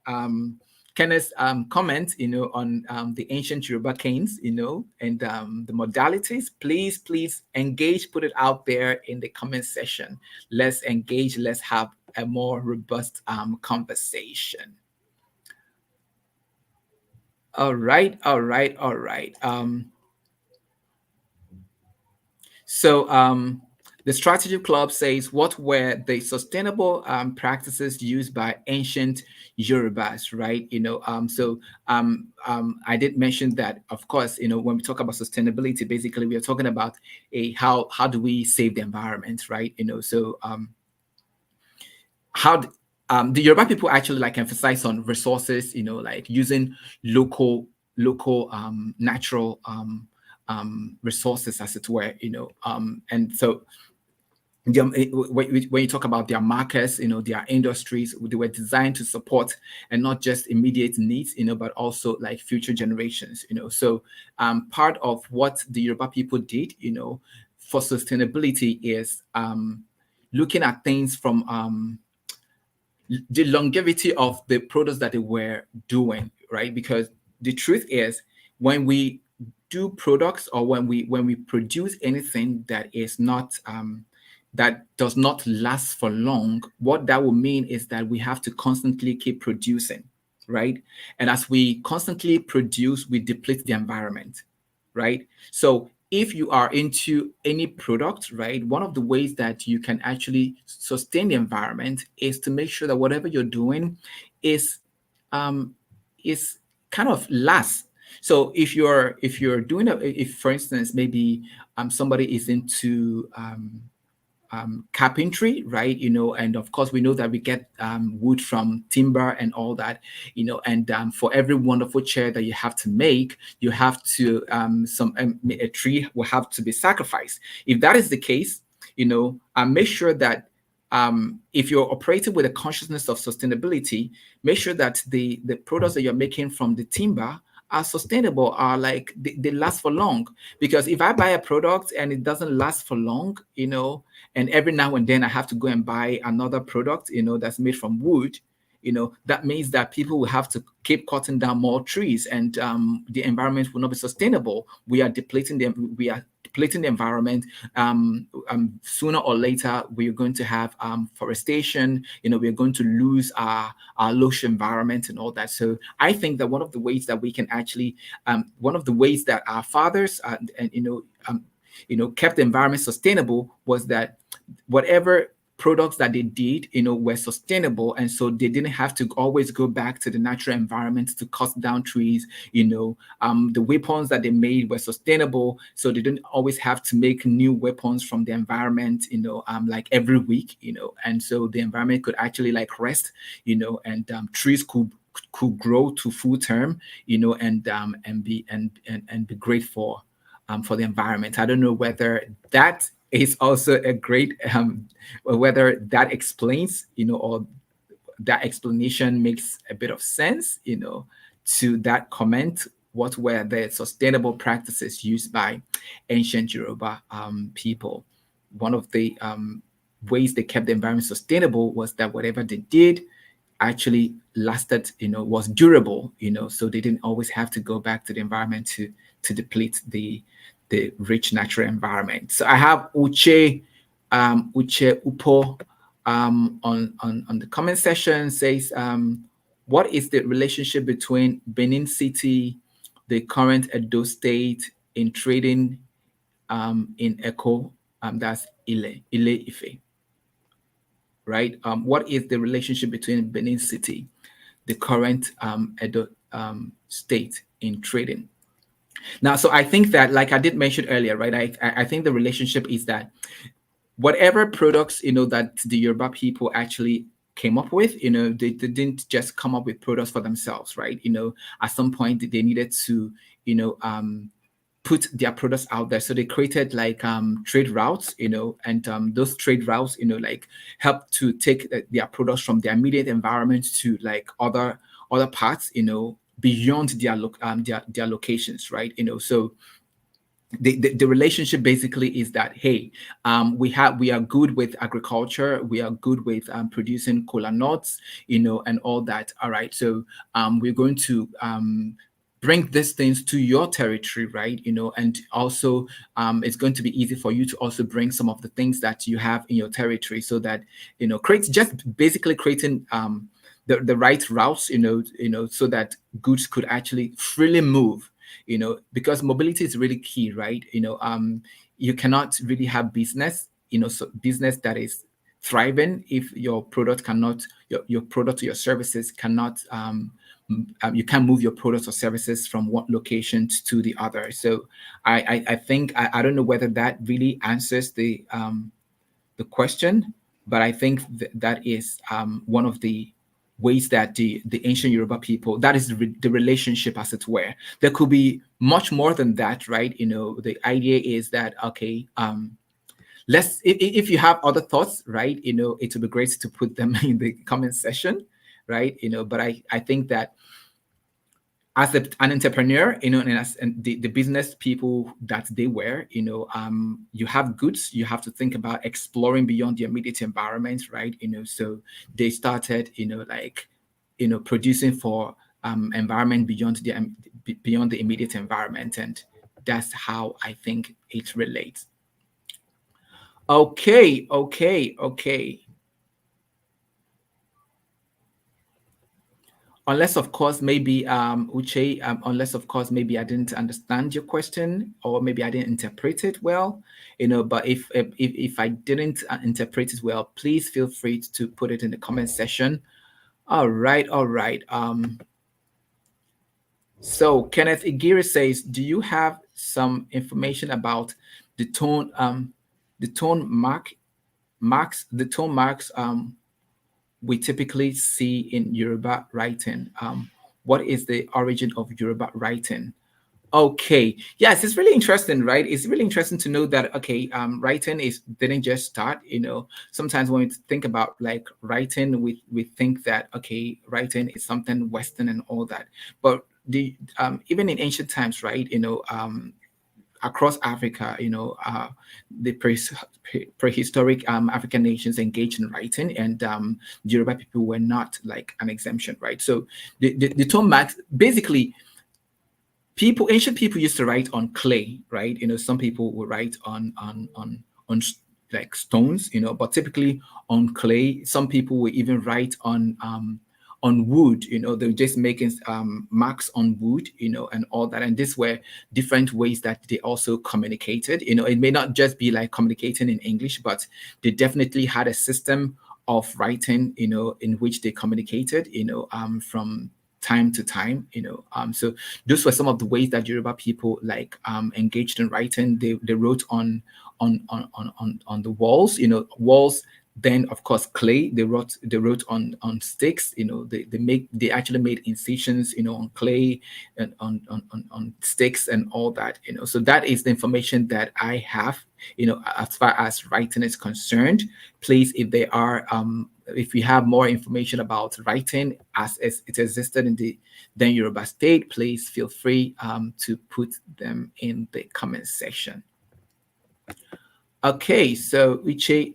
[SPEAKER 1] Kenneth's comment, on the ancient Yoruba canes, and the modalities, please engage, put it out there in the comment section. Let's engage, let's have a more robust conversation. All right, all right, all right. So the Strategy Club says, what were the sustainable practices used by ancient Yorubas, right? I did mention that, of course, when we talk about sustainability, basically we are talking about how do we save the environment, right? So how the Yoruba people actually like emphasize on resources, like using local natural resources, as it were, and so when you talk about their markets, their industries, they were designed to support and not just immediate needs, but also like future generations, So part of what the Yoruba people did, for sustainability is looking at things from the longevity of the products that they were doing, right? Because the truth is, when we do products, or when we produce anything that is not that does not last for long, what that will mean is that we have to constantly keep producing, right? And as we constantly produce, we deplete the environment, right? So if you are into any product, right, one of the ways that you can actually sustain the environment is to make sure that whatever you're doing is um, is kind of lasts. So if you're doing if for instance maybe somebody is into carpentry, right? And of course we know that we get wood from timber and all that, and for every wonderful chair that you have to make, you have to a tree will have to be sacrificed. If that is the case, make sure that if you're operating with a consciousness of sustainability, make sure that the products that you're making from the timber are sustainable, are like they last for long. Because if I buy a product and it doesn't last for long, and every now and then I have to go and buy another product, that's made from wood, that means that people will have to keep cutting down more trees, and the environment will not be sustainable. We are depleting the environment. Sooner or later, we are going to have forestation. We are going to lose our lush environment and all that. So I think that one of the ways that we can actually, one of the ways that our fathers kept the environment sustainable was that whatever products that they did, were sustainable, and so they didn't have to always go back to the natural environment to cut down trees. The weapons that they made were sustainable, so they didn't always have to make new weapons from the environment, like every week, and so the environment could actually like rest, and trees could could grow to full term, and be great for the environment. I don't know whether that is also a great, whether that explains, or that explanation makes a bit of sense, to that comment. What were the sustainable practices used by ancient Yoruba people? One of the ways they kept the environment sustainable was that whatever they did actually lasted, was durable, so they didn't always have to go back to the environment to deplete the rich natural environment. So I have Uche Upo on the comment section, says, what is the relationship between Benin City, the current Edo State, in trading in Eco, that's Ile Ife, right? What is the relationship between Benin City, the current Edo State, in trading? Now, so I think that, like I did mention earlier, right? I think the relationship is that whatever products, that the Yoruba people actually came up with, they didn't just come up with products for themselves, right? At some point they needed to, put their products out there. So they created like trade routes, and those trade routes, like help to take their products from their immediate environment to like other parts, beyond their locations, right? So the relationship basically is that, hey, we are good with agriculture, we are good with producing cola nuts, and all that. All right, so we're going to bring these things to your territory, right? And also it's going to be easy for you to also bring some of the things that you have in your territory, so that creates, just basically creating the right routes, so that goods could actually freely move, because mobility is really key, right? You cannot really have business, so business that is thriving if your product cannot, your product or your services cannot, you can't move your products or services from one location to the other. So I think I don't know whether that really answers the question, but I think that is one of the ways that the ancient Yoruba people, that is the relationship, as it were. There could be much more than that, right? The idea is that, okay, if you have other thoughts, right, it would be great to put them in the comment section, right? But I think that as an entrepreneur, and the business people that they were, you have goods, you have to think about exploring beyond the immediate environment, right? So they started, producing for environment beyond the immediate environment, and that's how I think it relates. Okay. Unless of course maybe Uche, unless of course maybe I didn't understand your question, or maybe I didn't interpret it well, but if I didn't interpret it well, please feel free to put it in the comment section. All right. So Kenneth Igiri says, do you have some information about the tone marks we typically see in Yoruba writing? What is the origin of Yoruba writing? Okay, yes, it's really interesting, right? It's really interesting to know that, okay, writing didn't just start, sometimes when we think about like writing, we think that, okay, writing is something Western and all that, but even in ancient times, right, across Africa, the prehistoric African nations engaged in writing, and the Yoruba people were not like an exemption, right? So the tone marks, basically, ancient people used to write on clay, right? Some people would write on like stones, but typically on clay. Some people would even write on wood, they're just making marks on wood, and all that. And these were different ways that they also communicated. It may not just be like communicating in English, but they definitely had a system of writing, in which they communicated, from time to time, so those were some of the ways that Yoruba people like engaged in writing. They wrote on the walls, walls Then of course clay, they wrote on sticks, they actually made incisions, on clay and on sticks and all that. So that is the information that I have, as far as writing is concerned. Please, if you have more information about writing as it existed in the then Yoruba state, please feel free to put them in the comment section. Okay, so Uche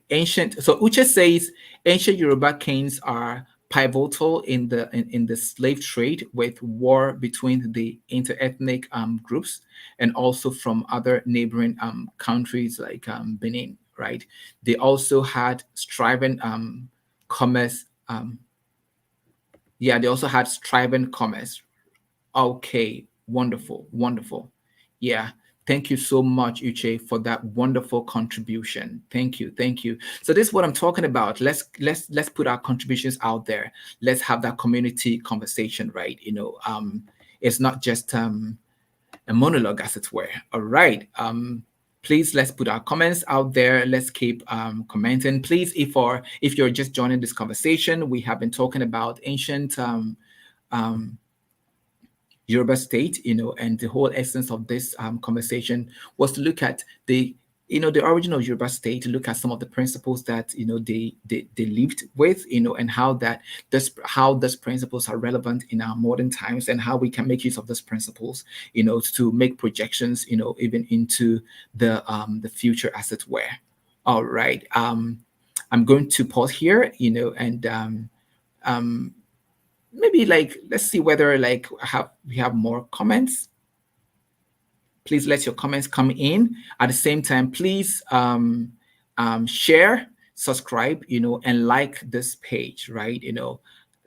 [SPEAKER 1] says ancient Yoruba kings are pivotal in the slave trade, with war between the interethnic groups and also from other neighboring countries like Benin, right? They also had striving commerce. Yeah, they also had striving commerce. Okay, wonderful, wonderful. Yeah, thank you so much, Uche, for that wonderful contribution. Thank you, thank you. So this is what I'm talking about. Let's put our contributions out there. Let's have that community conversation, right? It's not just a monologue, as it were. All right. Please, let's put our comments out there. Let's keep commenting. Please, if you're just joining this conversation, we have been talking about ancient um, Yoruba state, and the whole essence of this conversation was to look at the origin of Yoruba state, to look at some of the principles that they lived with, and how these principles are relevant in our modern times, and how we can make use of these principles, to make projections, even into the future, as it were. All right. I'm going to pause here, and um, maybe like let's see whether like we have more comments. Please let your comments come in. At the same time, please share, subscribe, and like this page, right?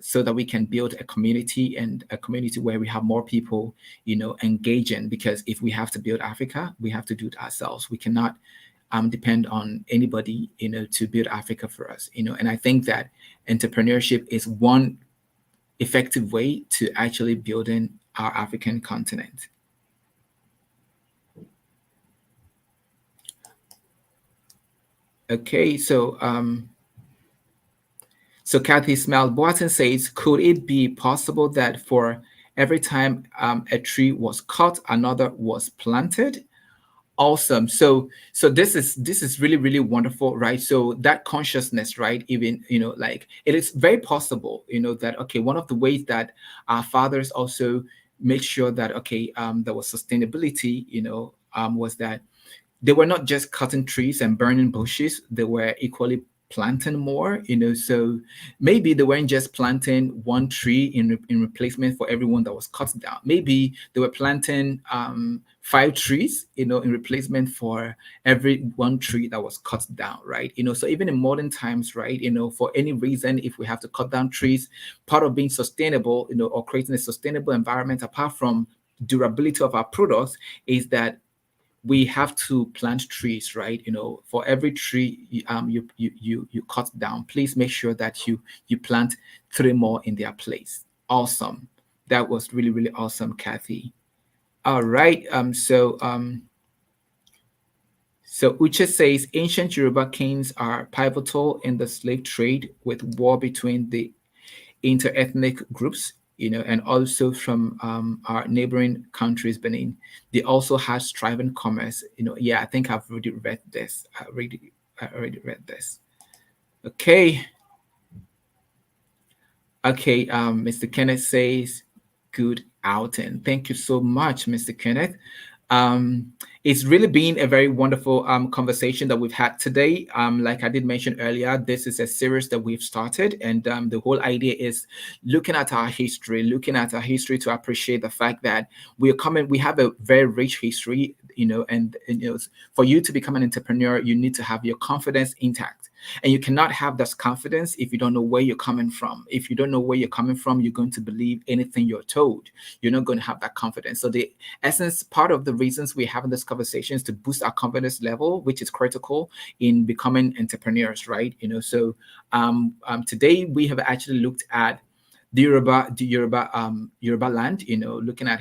[SPEAKER 1] So that we can build a community, and a community where we have more people, engaging. Because if we have to build Africa, we have to do it ourselves. We cannot depend on anybody, to build Africa for us, And I think that entrepreneurship is one effective way to actually building our African continent. Okay, so Kathy Smile Boateng says, could it be possible that for every time a tree was cut, another was planted? Awesome. So this is really, really wonderful, right? So that consciousness, right? Even, like it is very possible, that okay, one of the ways that our fathers also make sure that okay, there was sustainability, was that they were not just cutting trees and burning bushes, they were equally planting more, so maybe they weren't just planting one tree in replacement for everyone that was cut down. Maybe they were planting 5 trees, in replacement for every one tree that was cut down, right? So even in modern times, right, for any reason, if we have to cut down trees, part of being sustainable, or creating a sustainable environment, apart from durability of our products, is that we have to plant trees, right? For every tree you cut down, please make sure that you plant 3 more in their place. Awesome. That was really, really awesome, Kathy. All right. So Uche says ancient Yoruba kings are pivotal in the slave trade, with war between the interethnic groups, and also from our neighboring countries, Benin. They also had striving commerce. Yeah, I think I've already read this. I already read this. Okay. Okay. Mr. Kenneth says, good outing. Thank you so much, Mr. Kenneth. It's really been a very wonderful conversation that we've had today. Like I did mention earlier, this is a series that we've started, and the whole idea is looking at our history, to appreciate the fact that we have a very rich history, and for you to become an entrepreneur, you need to have your confidence intact. And you cannot have this confidence if you don't know where you're coming from. If you don't know where you're coming from, you're going to believe anything you're told. You're not going to have that confidence. So the essence, part of the reasons we're having this conversation is to boost our confidence level, which is critical in becoming entrepreneurs, right? Today we have actually looked at the Yoruba land, looking at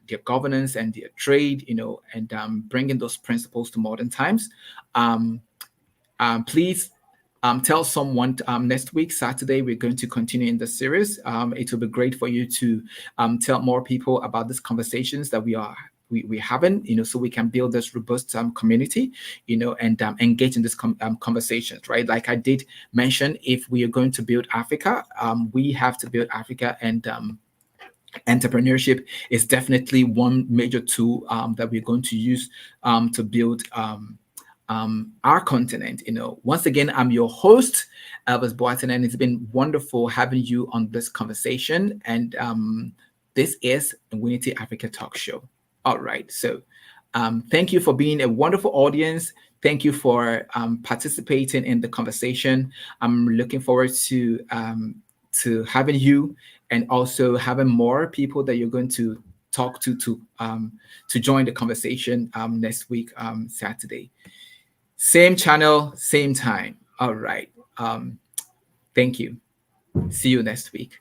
[SPEAKER 1] their governance and their trade, and bringing those principles to modern times. Please Tell someone next week, Saturday, we're going to continue in the series. It will be great for you to tell more people about these conversations that we haven't, so we can build this robust community, and engage in these conversations, right? Like I did mention, if we are going to build Africa, we have to build Africa, and entrepreneurship is definitely one major tool that we're going to use to build our continent. Once again, I'm your host, Elvis Boateng, and it's been wonderful having you on this conversation. And this is Winity Africa Talk Show. All right. So thank you for being a wonderful audience. Thank you for participating in the conversation. I'm looking forward to having you, and also having more people that you're going to talk to join the conversation next week, Saturday. Same channel, same time. All right. Thank you. See you next week.